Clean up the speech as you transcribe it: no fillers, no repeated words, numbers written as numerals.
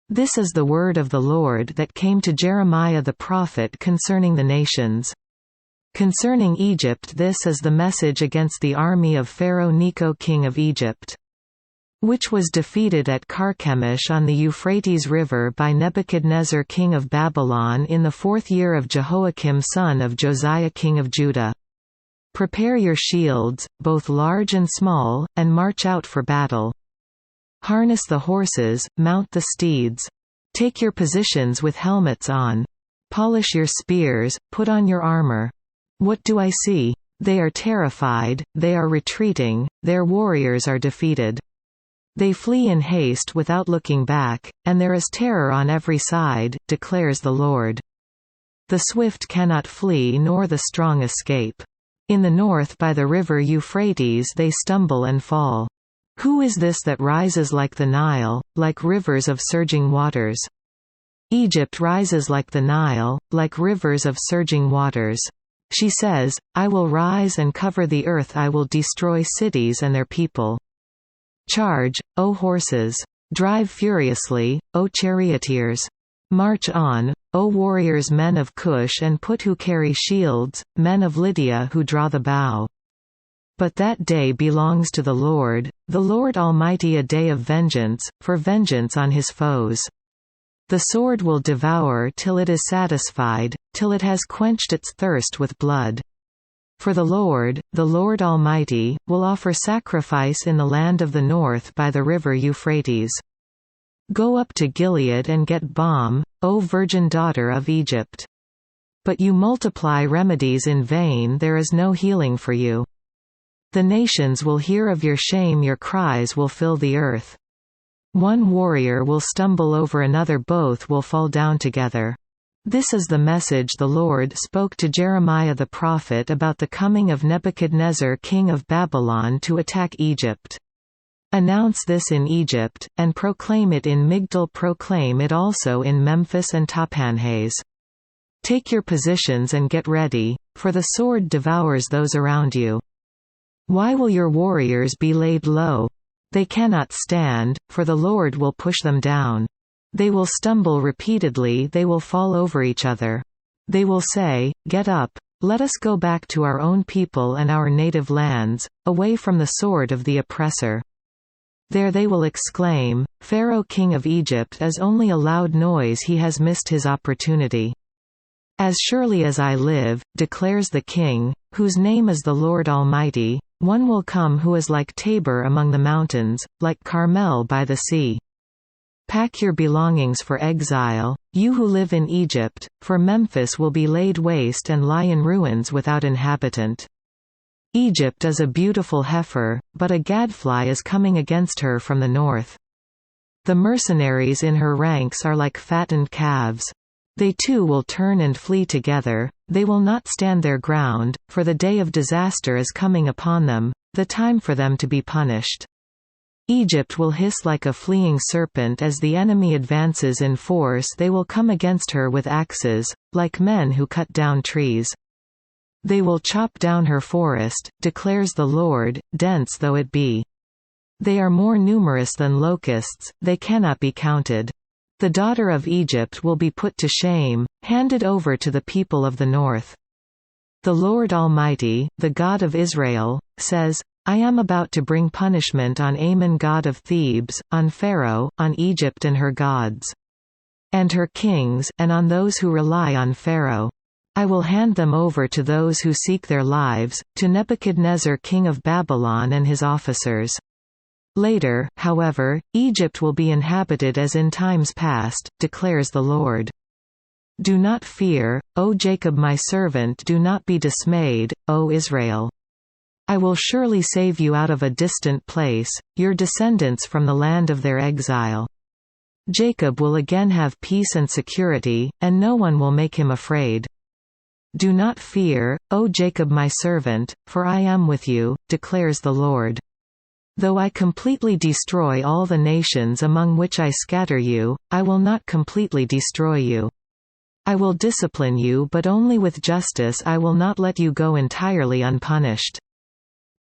This is the word of the Lord that came to Jeremiah the prophet concerning the nations. Concerning Egypt, this is the message against the army of Pharaoh Necho king of Egypt, which was defeated at Carchemish on the Euphrates River by Nebuchadnezzar king of Babylon in the 4th year of Jehoiakim son of Josiah king of Judah. Prepare your shields, both large and small, and march out for battle. Harness the horses, mount the steeds. Take your positions with helmets on. Polish your spears, put on your armor. What do I see? They are terrified, they are retreating, their warriors are defeated. They flee in haste without looking back, and there is terror on every side, declares the Lord. The swift cannot flee nor the strong escape. In the north by the river Euphrates they stumble and fall. Who is this that rises like the Nile, like rivers of surging waters? Egypt rises like the Nile, like rivers of surging waters. She says, I will rise and cover the earth, I will destroy cities and their people. Charge, O horses! Drive furiously, O charioteers! March on, O warriors, men of Cush and Put who carry shields, men of Lydia who draw the bow. But that day belongs to the Lord Almighty, a day of vengeance, for vengeance on his foes. The sword will devour till it is satisfied, till it has quenched its thirst with blood. For the Lord Almighty, will offer sacrifice in the land of the north by the river Euphrates. Go up to Gilead and get balm, O virgin daughter of Egypt. But you multiply remedies in vain, there is no healing for you. The nations will hear of your shame, your cries will fill the earth. One warrior will stumble over another, both will fall down together. This is the message the Lord spoke to Jeremiah the prophet about the coming of Nebuchadnezzar king of Babylon to attack Egypt. Announce this in Egypt, and proclaim it in Migdol, proclaim it also in Memphis and Tahpanhes. Take your positions and get ready, for the sword devours those around you. Why will your warriors be laid low? They cannot stand, for the Lord will push them down. They will stumble repeatedly, they will fall over each other. They will say, Get up, let us go back to our own people and our native lands, away from the sword of the oppressor. There they will exclaim, Pharaoh king of Egypt is only a loud noise, he has missed his opportunity. As surely as I live, declares the King, whose name is the Lord Almighty, one will come who is like Tabor among the mountains, like Carmel by the sea. Pack your belongings for exile, you who live in Egypt, for Memphis will be laid waste and lie in ruins without inhabitant. Egypt is a beautiful heifer, but a gadfly is coming against her from the north. The mercenaries in her ranks are like fattened calves. They too will turn and flee together, they will not stand their ground, for the day of disaster is coming upon them, the time for them to be punished. Egypt will hiss like a fleeing serpent as the enemy advances in force, they will come against her with axes, like men who cut down trees. They will chop down her forest, declares the Lord, dense though it be. They are more numerous than locusts, they cannot be counted. The daughter of Egypt will be put to shame, handed over to the people of the north. The Lord Almighty, the God of Israel, says, I am about to bring punishment on Ammon god of Thebes, on Pharaoh, on Egypt and her gods, and her kings, and on those who rely on Pharaoh. I will hand them over to those who seek their lives, to Nebuchadnezzar king of Babylon and his officers. Later, however, Egypt will be inhabited as in times past, declares the Lord. Do not fear, O Jacob my servant, do not be dismayed, O Israel. I will surely save you out of a distant place, your descendants from the land of their exile. Jacob will again have peace and security, and no one will make him afraid. Do not fear, O Jacob my servant, for I am with you, declares the Lord. Though I completely destroy all the nations among which I scatter you, I will not completely destroy you. I will discipline you, but only with justice, I will not let you go entirely unpunished.